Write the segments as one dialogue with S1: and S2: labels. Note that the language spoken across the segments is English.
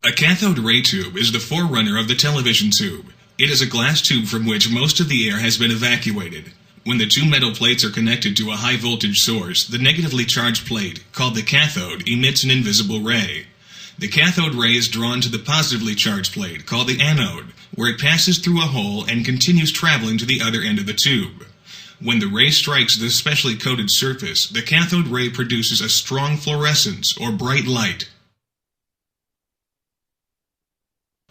S1: A cathode ray tube is the forerunner of the television tube. It is a glass tube from which most of the air has been evacuated. When the two metal plates are connected to a high voltage source, the negatively charged plate, called the cathode, emits an invisible ray. The cathode ray is drawn to the positively charged plate, called the anode, where it passes through a hole and continues traveling to the other end of the tube. When the ray strikes the specially coated surface, the cathode ray produces a strong fluorescence, or bright light.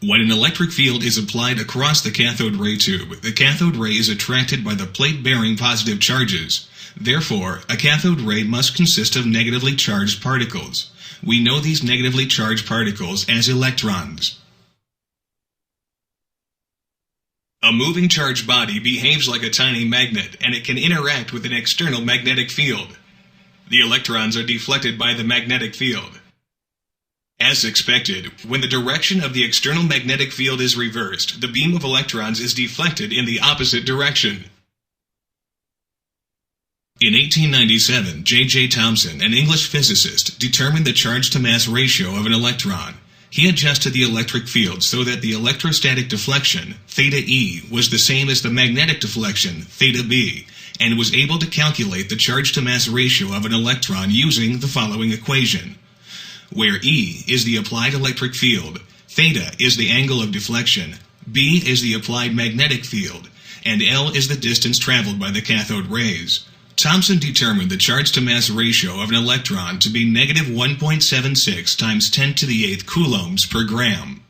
S1: When an electric field is applied across the cathode ray tube, the cathode ray is attracted by the plate bearing positive charges. Therefore, a cathode ray must consist of negatively charged particles. We know these negatively charged particles as electrons. A moving charged body behaves like a tiny magnet, and it can interact with an external magnetic field. The electrons are deflected by the magnetic field. As expected, when the direction of the external magnetic field is reversed, the beam of electrons is deflected in the opposite direction. In 1897, Exp Thomson, an English physicist, determined the charge-to-mass ratio of an electron. He adjusted the electric field so that the electrostatic deflection, theta E, was the same as the magnetic deflection, theta B, and was able to calculate the charge-to-mass ratio of an electron using the following equation, where E is the applied electric field, theta is the angle of deflection, B is the applied magnetic field, and L is the distance traveled by the cathode rays. Thomson determined the charge-to-mass ratio of an electron to be negative 1.76 times 10 to the 8th coulombs per gram.